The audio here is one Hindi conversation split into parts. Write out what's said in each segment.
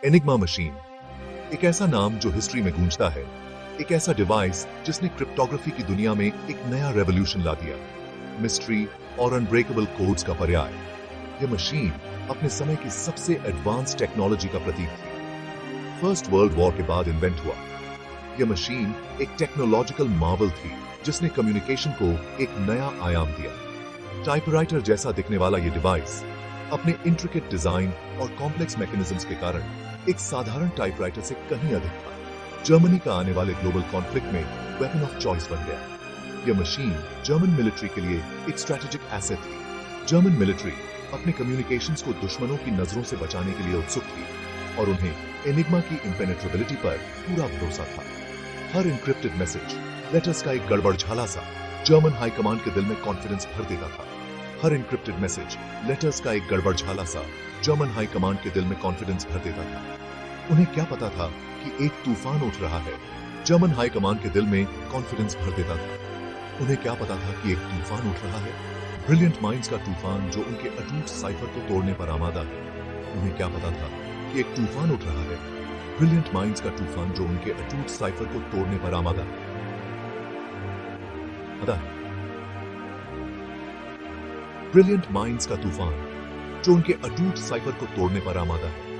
एनिग्मा मशीन एक ऐसा नाम जो हिस्ट्री में गूंजता है, एक ऐसा डिवाइस जिसने क्रिप्टोग्राफी की दुनिया में एक नया रेवोल्यूशन ला दिया, मिस्ट्री और अनब्रेकेबल कोड्स का पर्याय। यह मशीन अपने समय की सबसे एडवांस टेक्नोलॉजी का प्रतीक थी। फर्स्ट वर्ल्ड वॉर के बाद इन्वेंट हुआ, यह मशीन एक टेक्नोलॉजिकल मार्वल थी जिसने कम्युनिकेशन को एक नया आयाम दिया। टाइपराइटर जैसा दिखने वाला यह डिवाइस अपने इंट्रिकेट डिजाइन और कॉम्प्लेक्स मैकेनिज्म्स के कारण एक साधारण टाइपराइटर से कहीं अधिक था। जर्मनी का आने वाले ग्लोबल कॉन्फ्लिक्ट में वेपन ऑफ चॉइस बन गया। यह मशीन जर्मन मिलिट्री के लिए एक स्ट्रेटेजिक एसेट थी। जर्मन मिलिट्री अपने कम्युनिकेशंस को दुश्मनों की नजरों से बचाने के लिए उत्सुक थी और उन्हें एनिग्मा की इम्पेनेट्रेबिलिटी पर पूरा भरोसा था। हर इनक्रिप्टेड मैसेज, लेटर्स का एक गड़बड़ झाला सा जर्मन हाई कमांड के दिल में कॉन्फिडेंस भर देता था। हर इनक्रिप्टेड मैसेज, लेटर्स का एक गड़बड़ झाला सा जर्मन हाई कमांड के दिल में कॉन्फिडेंस भर देता था। उन्हें क्या पता था कि एक तूफान उठ रहा है। जर्मन हाई कमांड के दिल में कॉन्फिडेंस भर देता था। उन्हें क्या पता था कि एक तूफान उठ रहा है, ब्रिलियंट माइंड्स का तूफान जो उनके अटूट साइफर को तोड़ने पर आमादा है। उन्हें क्या पता था कि एक तूफान उठ रहा है, ब्रिलियंट माइंड्स का तूफान जो उनके अटूट साइफर को तोड़ने पर आमादा है। ब्रिलियंट माइंड्स का तूफान जो उनके अटूट साइफर को तोड़ने पर आमादा है।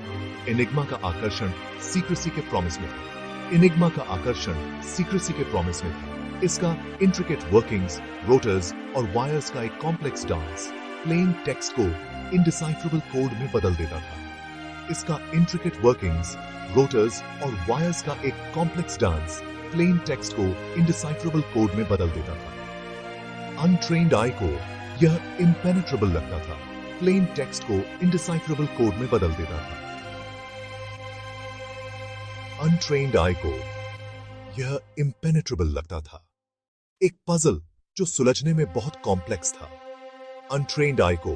एनिग्मा का आकर्षण सीक्रेसी के प्रॉमिस में था। एनिग्मा का आकर्षण सीक्रेसी के प्रॉमिस में था। इसका इंट्रिकेट वर्किंग्स, रोटर्स और वायर्स का एक कॉम्प्लेक्स डांस प्लेन टेक्स्ट को इनडिसाइफरेबल कोड में बदल देता था। इसका इंट्रिकेट वर्किंग्स, रोटर्स और वायर्स का एक कॉम्प्लेक्स डांस प्लेन टेक्स्ट को इनडिसाइफरेबल कोड में बदल देता था। अनट्रेन्ड आई को यह इम्पेनेट्रेबल लगता था, प्लेन टेक्स्ट को इनडिसाइफरेबल कोड में बदल देता था। अनट्रेन्ड आई को यह इम्पेनेट्रेबल लगता था, एक पजल जो सुलझने में बहुत कॉम्प्लेक्स था। अनट्रेन्ड आई को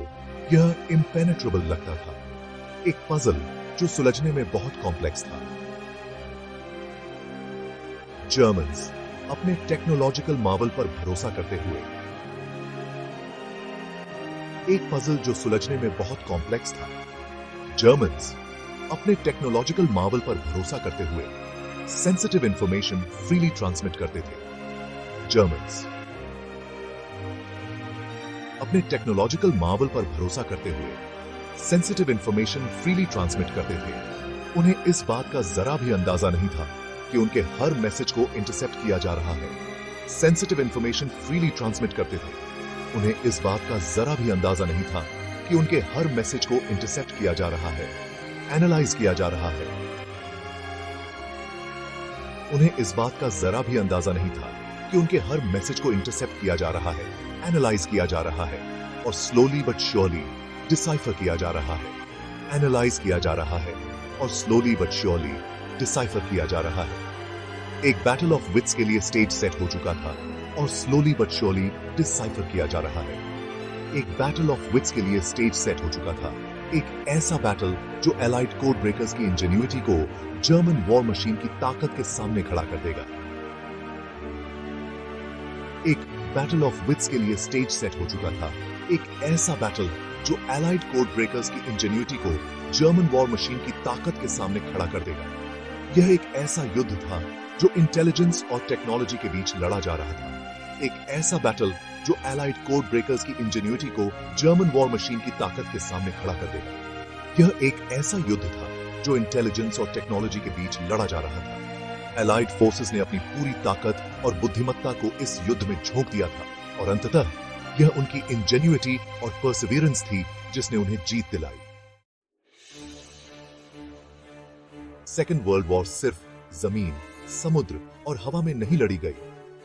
यह इम्पेनेट्रेबल लगता था, एक पजल जो सुलझने में बहुत कॉम्प्लेक्स था। जर्मन्स अपने टेक्नोलॉजिकल मार्वल पर भरोसा करते हुए एक पजल जो सुलझने में बहुत कॉम्प्लेक्स था। जर्मन्स अपने टेक्नोलॉजिकल मार्वल पर भरोसा करते हुए सेंसिटिव इंफॉर्मेशन फ्रीली ट्रांसमिट करते थे। जर्मन्स अपने टेक्नोलॉजिकल मार्वल पर भरोसा करते हुए सेंसिटिव इंफॉर्मेशन फ्रीली ट्रांसमिट करते थे। उन्हें इस बात का जरा भी अंदाजा नहीं था कि उनके हर मैसेज को इंटरसेप्ट किया जा रहा है। सेंसिटिव इंफॉर्मेशन फ्रीली ट्रांसमिट करते थे। उन्हें इस बात का जरा भी अंदाजा नहीं था कि उनके हर मैसेज को इंटरसेप्ट किया जा रहा है, एनालाइज किया जा रहा है। उन्हें इस बात का जरा भी अंदाजा नहीं था कि उनके हर मैसेज को इंटरसेप्ट किया जा रहा है, एनालाइज किया जा रहा है और स्लोली बट श्योरली डिसाइफर किया जा रहा है। एनालाइज किया जा रहा है और स्लोली बट श्योरली डिसाइफर किया जा रहा है। एक बैटल ऑफ विट्स के लिए स्टेज सेट हो चुका था और स्लोली बट श्योरली डिसाइफर किया जा रहा है। एक बैटल ऑफ विट्स के लिए स्टेज सेट हो चुका था, एक ऐसा बैटल जो एलाइड कोड ब्रेकर्स की इंजेन्युइटी को जर्मन वॉर मशीन की ताकत के सामने खड़ा कर देगा। एक बैटल ऑफ विट्स के लिए स्टेज सेट हो चुका था, एक ऐसा बैटल जो एलाइड कोड ब्रेकर्स की इंजेन्युइटी को जर्मन वॉर मशीन की ताकत के सामने खड़ा कर देगा। यह एक ऐसा युद्ध था जो इंटेलिजेंस और टेक्नोलॉजी के बीच लड़ा जा रहा था। एक ऐसा बैटल जो एलाइड कोड ब्रेकर्स की इंजेन्युइटी को जर्मन वॉर मशीन की ताकत के सामने खड़ा कर देगा। यह एक ऐसा युद्ध था जो इंटेलिजेंस और टेक्नोलॉजी के बीच लड़ा जा रहा था। एलाइड फोर्सेस ने अपनी पूरी ताकत और बुद्धिमत्ता को इस युद्ध में झोंक दिया था और अंततः यह उनकी इंजेन्युइटी और परसिवियरेंस थी जिसने उन्हें जीत दिलाई। सेकेंड वर्ल्ड वॉर सिर्फ जमीन, समुद्र और हवा में नहीं लड़ी गई,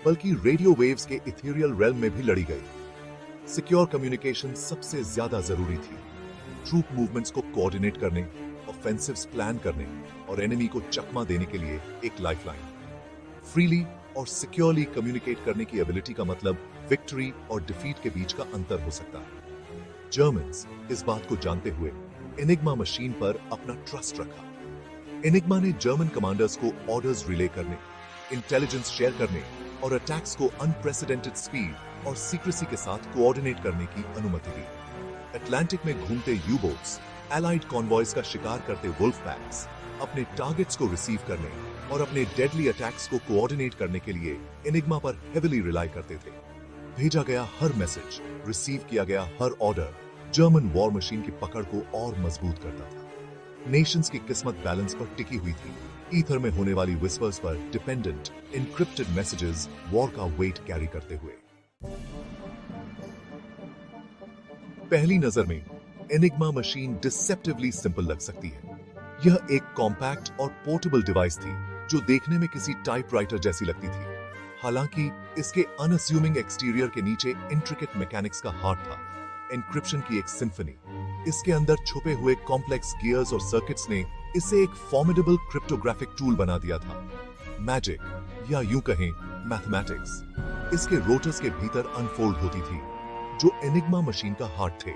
बल्कि रेडियो वेव्स के इथेरियल रेल्म में भी लड़ी गई। सिक्योर कम्युनिकेशन सबसे ज्यादा जरूरी थी। ट्रूप मूवमेंट्स को कोऑर्डिनेट करने, ऑफेंसिव्स प्लान करने और एनिमी को चकमा देने के लिए एक लाइफलाइन। फ्रीली और सिक्योरली कम्युनिकेट करने की एबिलिटी का मतलब विक्ट्री और डिफीट के बीच का अंतर हो सकता है। जर्मन्स इस बात को जानते हुए एनिग्मा मशीन पर अपना ट्रस्ट रखा। एनिग्मा ने जर्मन कमांडर्स को ऑर्डर्स रिले करने, इंटेलिजेंस शेयर करने और अटैक्स को अनप्रेसिडेंटेड स्पीड और सीक्रेसी के साथ कोऑर्डिनेट करने की अनुमति दी। अटलांटिक में घूमते यू बोट्स, एलाइड कॉन्वॉयज का शिकार करते वुल्फ पैक्स, अपने टारगेट्स को रिसीव करने और अपने डेडली अटैक्स को कोऑर्डिनेट करने के लिए एनिग्मा पर हेविली रिलाई करते थे। भेजा गया हर मैसेज, रिसीव किया गया हर ऑर्डर जर्मन वॉर मशीन की पकड़ को और मजबूत करता था। नेशंस की किस्मत बैलेंस पर टिकी हुई थी, ईथर में होने वाली विस्पर्स पर डिपेंडेंट एन्क्रिप्टेड मैसेजेस वॉर का वेट कैरी करते हुए। पहली नजर में एनिग्मा मशीन डिसेप्टिवली सिंपल लग सकती है। यह एक कॉम्पैक्ट और पोर्टेबल डिवाइस थी जो देखने में किसी टाइपराइटर जैसी लगती थी। हालांकि इसके अनअस्यूमिंग एक्सटीरियर के नीचे इंट्रिकेट मैकेनिक्स का हार्ट था, एन्क्रिप्शन की एक सिम्फनी। इसके अंदर छुपे हुए कॉम्प्लेक्स गियर्स और सर्किट्स ने इसे एक फॉर्मिडेबल क्रिप्टोग्राफिक टूल बना दिया था। मैजिक या यूं कहें मैथमेटिक्स इसके रोटर्स के भीतर अनफोल्ड होती थी, जो एनिग्मा मशीन का हार्ट थे।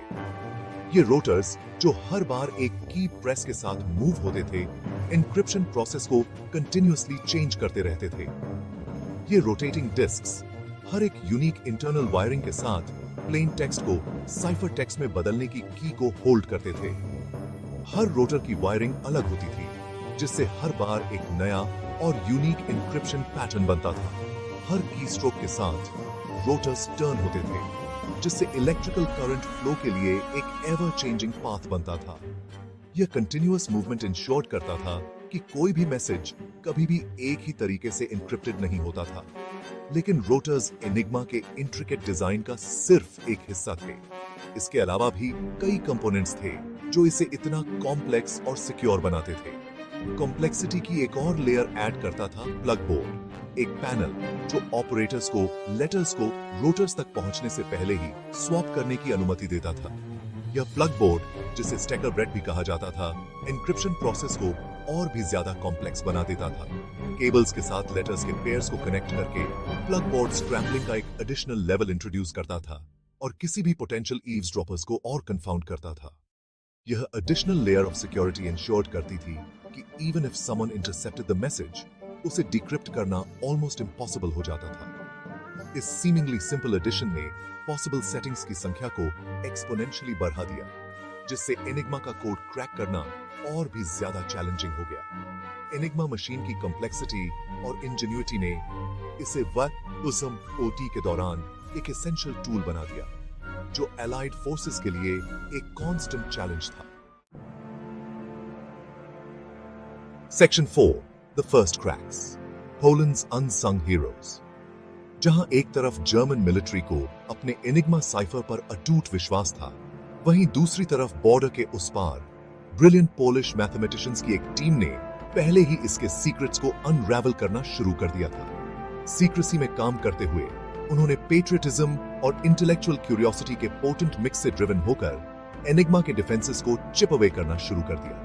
ये रोटर्स जो हर बार एक की प्रेस के साथ मूव होते थे, एन्क्रिप्शन प्रोसेस को कंटिन्यूअसली चेंज करते रहते थे। ये रोटेटिंग डिस्क्स हर एक यूनिक इंटरनल वायरिंग के साथ प्लेन टेक्स्ट को साइफर टेक्स्ट में बदलने की की को होल्ड करते थे। हर रोटर की वायरिंग अलग होती थी, जिससे हर बार एक नया और यूनिक एन्क्रिप्शन पैटर्न बनता था। हर की स्ट्रोक के साथ रोटर्स टर्न होते थे, जिससे इलेक्ट्रिकल करंट फ्लो के लिए एक एवर चेंजिंग पाथ बनता था। यह कंटिन्यूअस मूवमेंट इंश्योर करता था कि कोई भी मैसेज कभी भी एक ही तरीके से एन्क्रिप्टेड नहीं होता था। लेकिन रोटर्स एनिग्मा के इंट्रिकेट डिजाइन का सिर्फ एक हिस्सा थे। इसके अलावा भी कई कंपोनेंट्स थे जो इसे इतना कॉम्प्लेक्स और सिक्योर बनाते थे। कॉम्प्लेक्सिटी की एक और लेयर ऐड करता था प्लग बोर्ड, एक पैनल जो ऑपरेटर्स को लेटर्स को रोटर्स तक पहुंचने से पहले ही स्वैप करने की अनुमति देता था। यह प्लग बोर्ड, जिसे स्टैकर ब्रेड भी कहा जाता था, एन्क्रिप्शन प्रोसेस को और भी ज्यादा कॉम्प्लेक्स बना देता था। केबल्स के साथ लेटर्स के पेयर्स को कनेक्ट करके प्लग बोर्ड स्क्रैम्बलिंग का एक एडिशनल लेवल इंट्रोड्यूस करता था और किसी भी पोटेंशियल ईव्सड्रॉपर्स को और कंफाउंड करता था। यह additional layer of security ensure करती थी कि even if someone intercepted the message, उसे डिक्रिप्ट करना ऑलमोस्ट इम्पॉसिबल हो जाता था। इस सीमिंगली सिंपल एडिशन ने पॉसिबल सेटिंग्स की संख्या को एक्सपोनेंशियली बढ़ा दिया, जिससे एनिग्मा का कोड क्रैक करना और भी ज्यादा चैलेंजिंग हो गया। एनिग्मा मशीन की कॉम्प्लेक्सिटी और इंजेन्युइटी ने इसे ओटी के दौरान एक एसेंशियल टूल बना दिया, जो एलाइड फोर्सेस के लिए एक कांस्टेंट चैलेंज था। Section 4, the first cracks, Poland's unsung heroes. जहां एक तरफ जर्मन मिलिट्री को अपने एनिग्मा साइफर पर अटूट विश्वास था, वहीं दूसरी तरफ बॉर्डर के उस पार ब्रिलियंट पोलिश मैथमेटिशियंस की एक टीम ने पहले ही इसके सीक्रेट्स को अनरैवल करना शुरू कर दिया था। सीक्रेसी में काम करते हुए उन्होंने पेट्रियटिज्म और इंटेलेक्चुअल क्यूरियोसिटी के पोटेंट मिक्स से ड्रिवन होकर एनिग्मा के डिफेंसेस को चिप अवे करना शुरू कर दिया।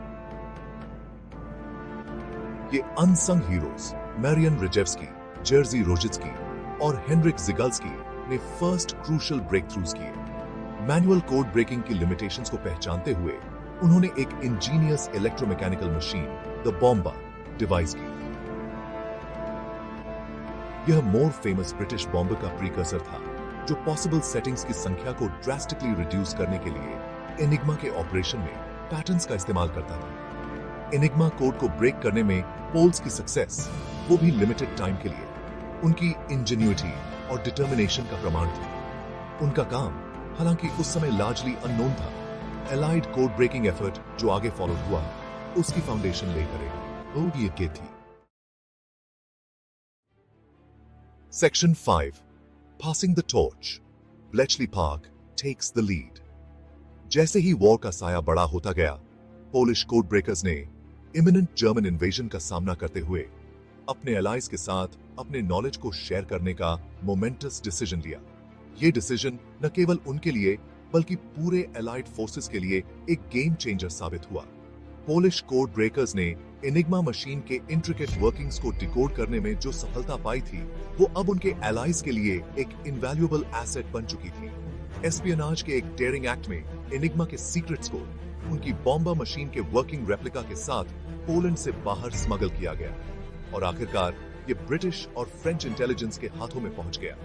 ये unsung heroes Marian Rejewski, Jerzy Rozycki और हेनरिक जिगल्स्की ने फर्स्ट क्रूशियल ब्रेक थ्रूज किए। मैनुअल कोड ब्रेकिंग की लिमिटेशंस को पहचानते हुए उन्होंने एक ingenious electromechanical machine, the Bomba, device की। यह मोर फेमस ब्रिटिश बॉम्बर का प्रीकर्सर था, जो पॉसिबल सेटिंग्स की संख्या को ड्रास्टिकली रिड्यूस करने के लिए एनिग्मा के ऑपरेशन में पैटर्न्स का इस्तेमाल करता था। एनिग्मा कोड को ब्रेक करने में पोल्स की सक्सेस, वो भी लिमिटेड टाइम के लिए, उनकी इंजेन्युइटी और डिटर्मिनेशन का प्रमाण थी। उनका काम हालांकि उस समय लार्जली अननोन था। एलाइड कोड ब्रेकिंग एफर्ट जो आगे फॉलो हुआ, उसकी फाउंडेशन ले करेगा वो ये के थी। Section 5, passing the torch, Bletchley Park takes the lead. जैसे ही वॉर का साया बड़ा होता गया, पोलिश कोड ब्रेकर्स ने इमिनेंट जर्मन इन्वेजन का सामना करते हुए अपने एलाइज के साथ अपने नॉलेज को शेयर करने का मोमेंटस डिसीजन लिया। ये डिसीजन न केवल उनके लिए बल्कि पूरे एलाइड फोर्सेस के लिए एक गेम चेंजर साबित हुआ। पोलिश कोड ब्रेकर्स ने एनिग्मा मशीन के इंट्रिकेट वर्किंग्स को डिकोड करने में जो सफलता पाई थी, वो अब उनके एलाइज के लिए एक इनवैल्यूएबल एसेट बन चुकी थी। एस्पियोनाज के एक डेयरिंग एक्ट में एनिग्मा के सीक्रेट्स को उनकी बॉम्बा मशीन के वर्किंग रेप्लिका के साथ पोलैंड से बाहर स्मगल किया गया और आखिरकार ये ब्रिटिश और फ्रेंच इंटेलिजेंस के हाथों में पहुंच गया।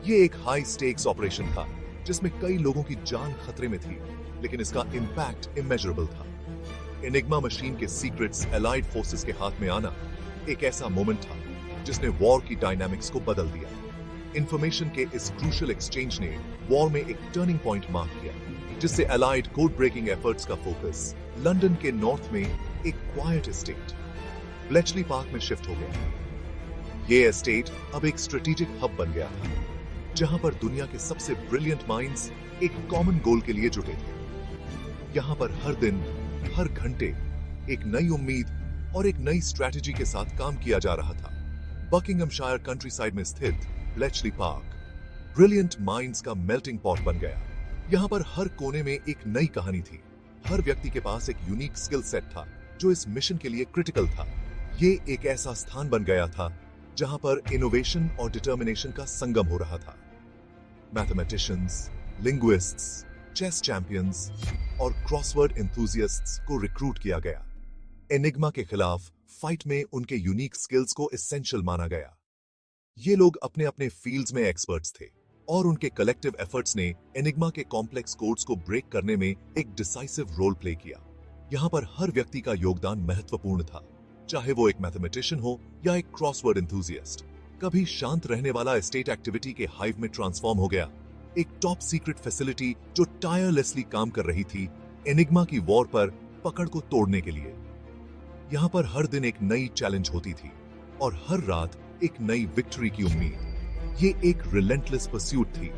ये एक हाई स्टेक्स ऑपरेशन था जिसमें कई लोगों की जान खतरे में थी, लेकिन इसका इंपैक्ट इमेजरेबल था। एनिग्मा मशीन के सीक्रेट्स एलाइड फोर्सेस के हाथ में आना एक ऐसा मोमेंट था जिसने वॉर की डायनामिक्स को बदल दिया। इंफॉर्मेशन के इस क्रूशियल एक्सचेंज ने वॉर में एक टर्निंग पॉइंट मार्क किया, जिससे एलाइड कोड ब्रेकिंग एफर्ट्स का फोकस लंदन के नॉर्थ में एक क्वाइट एस्टेट ब्लेचली पार्क में शिफ्ट हो गया। ये एस्टेट अब एक स्ट्रेटेजिक हब बन गया था, जहां पर दुनिया के सबसे ब्रिलियंट माइंड्स एक कॉमन गोल के लिए जुटे थे। यहां पर हर दिन, हर घंटे एक नई उम्मीद और एक नई स्ट्रैटेजी के साथ काम किया जा रहा था। बकिंगमशायर कंट्रीसाइड में स्थित ब्लेचली पार्क ब्रिलियंट माइंड्स का मेल्टिंग पॉट बन गया। यहां पर हर कोने में एक नई कहानी थी। हर व्यक्ति के पास एक यूनिक स्किल सेट था जो इस मिशन के लिए क्रिटिकल था। ये एक ऐसा स्थान बन गया था जहां पर इनोवेशन और डिटर्मिनेशन का संगम हो रहा था। मैथमेटिशियंस, लिंग्विस्ट्स, चेस चैंपियंस और क्रॉसवर्ड एंथुसियास्ट्स को रिक्रूट किया गया। एनिग्मा के खिलाफ फाइट में उनके यूनिक स्किल्स को एसेंशियल माना गया। ये लोग अपने अपने फील्ड्स में एक्सपर्ट्स थे और उनके कलेक्टिव एफर्ट्स ने एनिग्मा के कॉम्प्लेक्स कोड्स को ब्रेक करने में एक डिसाइसिव रोल प्ले किया। यहाँ पर हर व्यक्ति का योगदान महत्वपूर्ण था, चाहे वो एक मैथमेटिशियन हो या एक क्रॉसवर्ड एंथुसियास्ट। कभी शांत रहने वाला एस्टेट एक्टिविटी के हाइव में ट्रांसफॉर्म हो गया। एक टॉप सीक्रेट फैसिलिटी जो टायरलेसली काम कर रही थी एनिग्मा की वॉर पर पकड़ को तोड़ने के लिए। यहाँ पर हर दिन एक नई चैलेंज होती थी और हर रात एक नई विक्ट्री की उम्मीद। ये एक रिलेंटलेस परस्यूट थी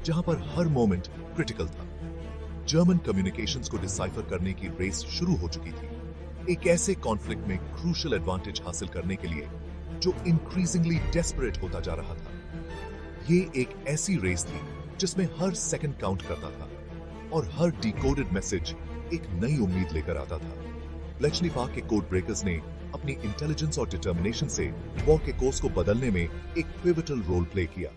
जहां पर हर मोमेंट क्रिटिकल था। जर्मन कम्युनिकेशंस को डिसाइफर करने की रेस शुरू हो चुकी थी, एक ऐसे कॉन्फ्लिक्ट में क्रूशियल एडवांटेज हासिल करने के लिए जो इंक्रीजिंगली डेस्परेट होता जा रहा था। ये एक ऐसी रेस थी जिसमें हर सेकंड काउंट करता था और हर डिकोडेड मैसेज एक नई उम्मीद लेकर आता था। ब्लेचली पार्क के कोड ब्रेकर्स ने अपनी इंटेलिजेंस और डिटर्मिनेशन से वॉर के कोर्स को बदलने में एक पिवटल रोल प्ले किया।